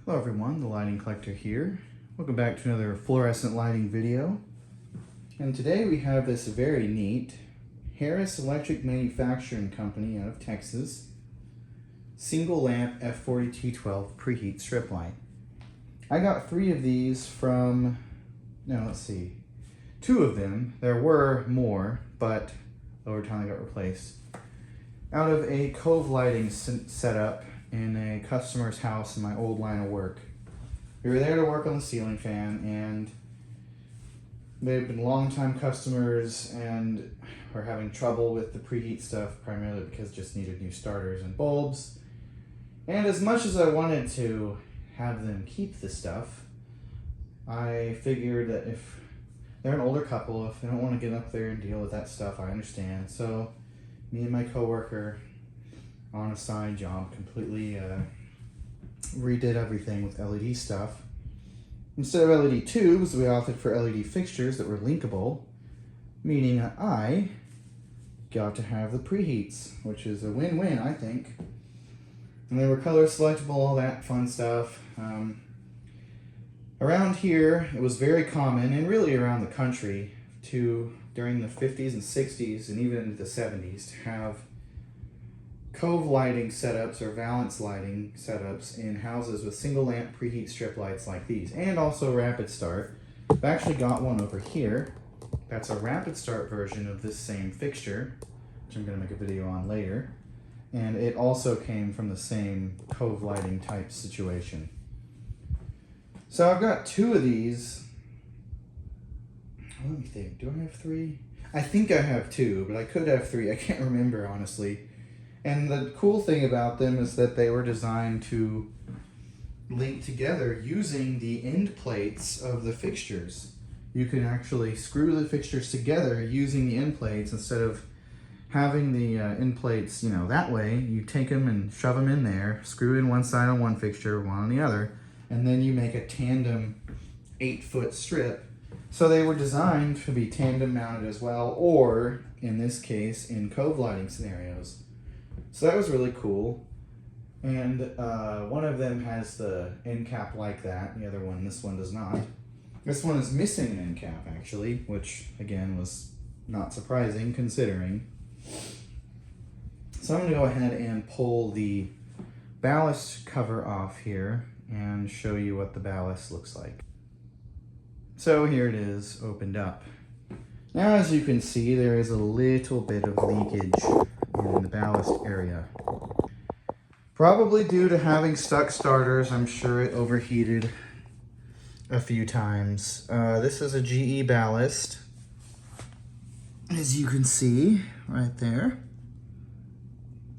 Hello everyone, the lighting collector here. Welcome back to another fluorescent lighting video. And today we have this very neat Harris Electric Manufacturing Company out of Texas single lamp F40T12 preheat strip light. I got 3 of these from, let's see, 2 of them. There were more, but over time they got replaced. Out of a Cove lighting setup in a customer's house in my old line of work. We were there to work on the ceiling fan, and they've been longtime customers and are having trouble with the preheat stuff, primarily because it just needed new starters and bulbs. And as much as I wanted to have them keep the stuff, I figured that if they're an older couple, if they don't want to get up there and deal with that stuff, I understand. So me and my coworker, on a side job, completely redid everything with LED stuff. Instead of LED tubes, we opted for LED fixtures that were linkable, meaning that I got to have the preheats, which is a win-win, I think. And they were color selectable, all that fun stuff. Around here, it was very common, and really around the country, during the 50s and 60s and even into the 70s, to have Cove lighting setups or valance lighting setups in houses with single lamp preheat strip lights like these, and also rapid start. I've actually got one over here. That's a rapid start version of this same fixture, which I'm going to make a video on later. And it also came from the same Cove lighting type situation. So I've got 2 of these. Let me think, do I have 3? I think I have 2, but I could have 3. I can't remember, honestly. And the cool thing about them is that they were designed to link together using the end plates of the fixtures. You can actually screw the fixtures together using the end plates instead of having the end plates, that way. You take them and shove them in there, screw in one side on one fixture, one on the other, and then you make a tandem 8-foot strip. So they were designed to be tandem mounted as well, or in this case, in Cove lighting scenarios. So that was really cool. And one of them has the end cap like that. The other one, this one does not. This one is missing an end cap, actually, which again was not surprising considering. So I'm going to go ahead and pull the ballast cover off here and show you what the ballast looks like. So here it is, opened up. Now, as you can see, there is a little bit of leakage in the ballast area. Probably due to having stuck starters. I'm sure it overheated a few times. This is a GE ballast, as you can see right there.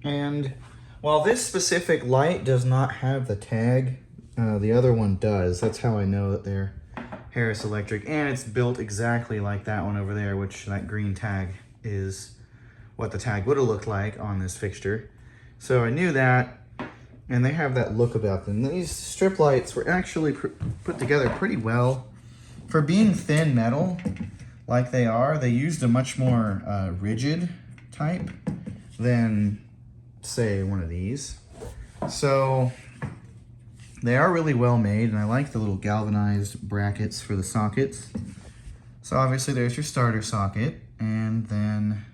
And while this specific light does not have the tag, the other one does. That's how I know that they're Harris Electric, and it's built exactly like that one over there, which that green tag is what the tag would have looked like on this fixture. So I knew that, and they have that look about them. These strip lights were actually put together pretty well. For being thin metal like they are, they used a much more rigid type than, say, one of these. So they are really well made, and I like the little galvanized brackets for the sockets. So obviously there's your starter socket, and then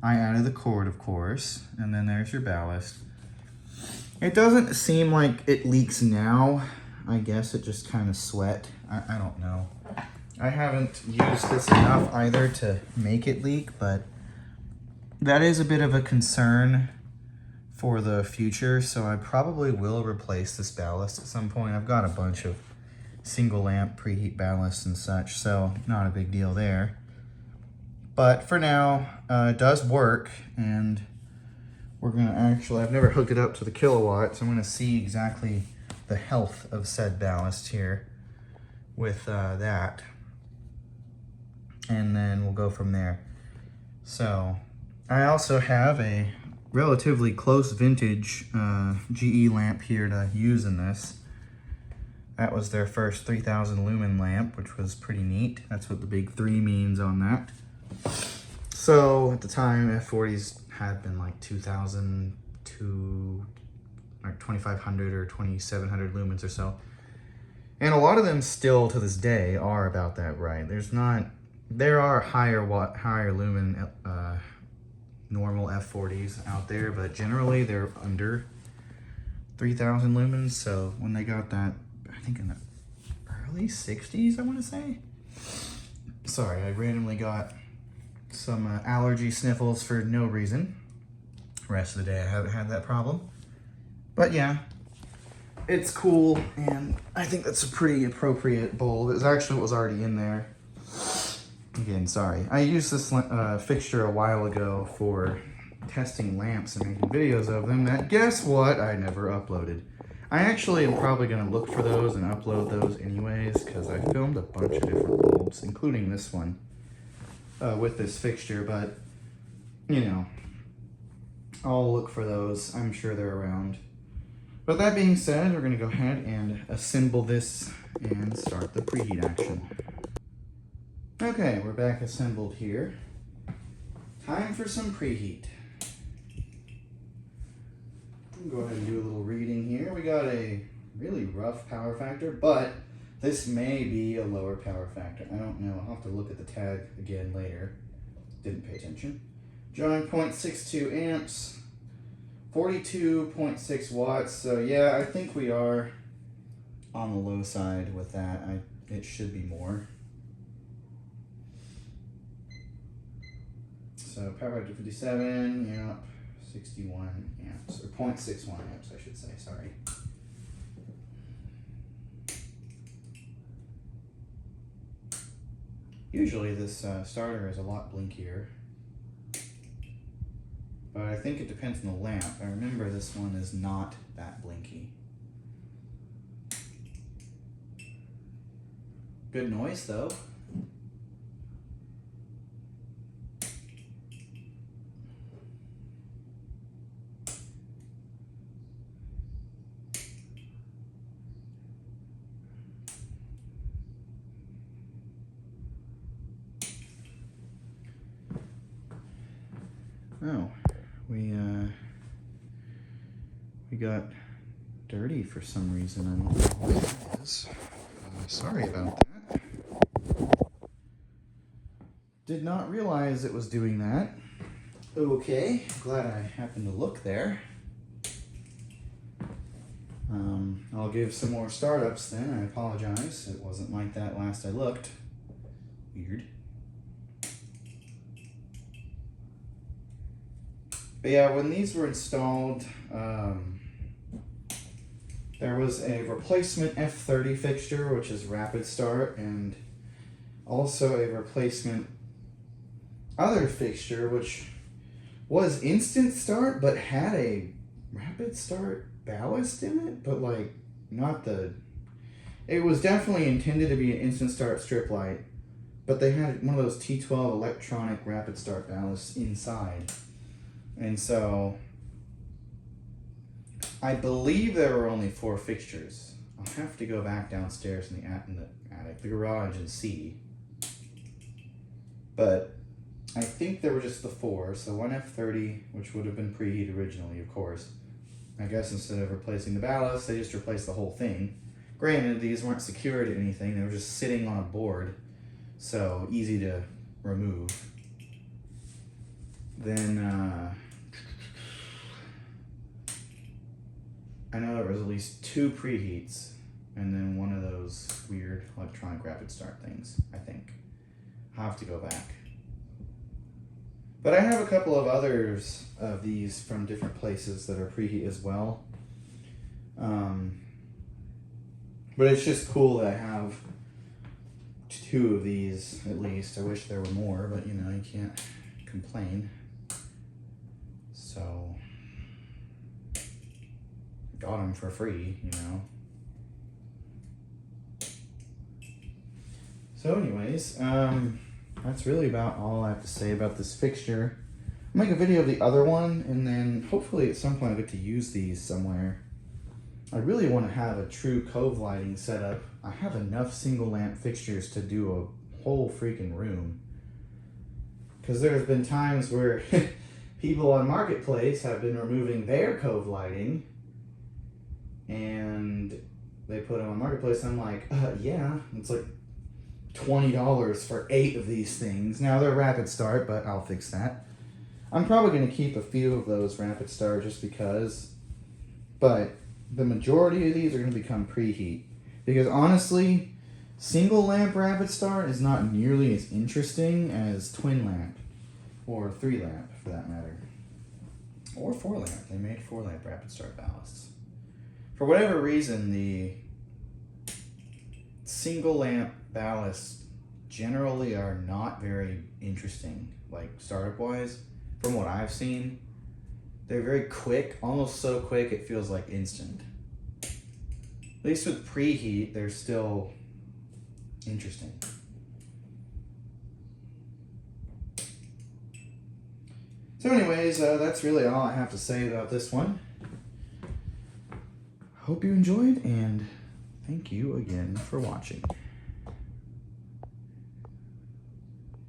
I added the cord, of course, and then there's your ballast. It doesn't seem like it leaks now. I guess it just kind of sweat. I don't know. I haven't used this enough either to make it leak, but that is a bit of a concern for the future, so I probably will replace this ballast at some point. I've got a bunch of single lamp preheat ballasts and such, so not a big deal there. But for now, it does work, and we're gonna I've never hooked it up to the kilowatts. I'm gonna see exactly the health of said ballast here with that, and then we'll go from there. So I also have a relatively close vintage GE lamp here to use in this. That was their first 3000 lumen lamp, which was pretty neat. That's what the big 3 means on that. So at the time, F40s had been like 2000 to like 2500 or 2700 lumens or so. And a lot of them still to this day are about that bright. There are higher lumen normal F40s out there, but generally they're under 3000 lumens. So when they got that, I think in the early 60s, I want to say. Sorry, I randomly got some allergy sniffles for no reason. The rest of the day I haven't had that problem. But yeah, it's cool, and I think that's a pretty appropriate bulb. It was actually what was already in there. Again, sorry. I used this fixture a while ago for testing lamps and making videos of them that, guess what, I never uploaded. I actually am probably going to look for those and upload those anyways, because I filmed a bunch of different bulbs, including this one, with this fixture, but, you know, I'll look for those. I'm sure they're around. But that being said, we're going to go ahead and assemble this and start the preheat action. Okay, we're back assembled here. Time for some preheat. Go ahead and do a little reading here. We got a really rough power factor, but this may be a lower power factor. I don't know. I'll have to look at the tag again later. Didn't pay attention. Drawing 0.62 amps, 42.6 watts. So yeah, I think we are on the low side with that. It should be more. So power factor 57, yep, 61 amps, or 0.61 amps, I should say, sorry. Usually this starter is a lot blinkier, but I think it depends on the lamp. I remember this one is not that blinky. Good noise though. Oh, we got dirty for some reason. I don't know what that is. Sorry about that. Did not realize it was doing that. Okay, glad I happened to look there. I'll give some more startups then. I apologize. It wasn't like that last I looked. Weird. But yeah, when these were installed, there was a replacement F30 fixture, which is rapid start, and also a replacement other fixture, which was instant start, but had a rapid start ballast in it, but like not the, it was definitely intended to be an instant start strip light, but they had one of those T12 electronic rapid start ballasts inside. And so, I believe there were only 4 fixtures. I'll have to go back downstairs in the attic, the garage, and see. But I think there were just the 4. So one F30, which would have been preheat originally, of course. I guess instead of replacing the ballast, they just replaced the whole thing. Granted, these weren't secured to anything. They were just sitting on a board, so easy to remove. Then, I know there was at least 2 preheats, and then one of those weird electronic rapid start things, I think. I'll have to go back. But I have a couple of others of these from different places that are preheat as well. But it's just cool that I have 2 of these at least. I wish there were more, but you know, you can't complain. So, got them for free, you know. So anyways, that's really about all I have to say about this fixture. I'll make a video of the other one, and then hopefully at some point I get to use these somewhere. I really want to have a true cove lighting setup. I have enough single lamp fixtures to do a whole freaking room. Because there's been times where people on Marketplace have been removing their cove lighting and they put them on Marketplace. I'm like, yeah, it's like $20 for 8 of these things. Now they're rapid start, but I'll fix that. I'm probably going to keep a few of those rapid start just because, but the majority of these are going to become preheat. Because honestly, single lamp rapid start is not nearly as interesting as twin lamp, or 3 lamp for that matter. Or 4 lamp. They made 4 lamp rapid start ballasts. For whatever reason, the single lamp ballasts generally are not very interesting, like startup wise. From what I've seen, they're very quick, almost so quick it feels like instant. At least with preheat, they're still interesting. So anyways, that's really all I have to say about this one. Hope you enjoyed, and thank you again for watching.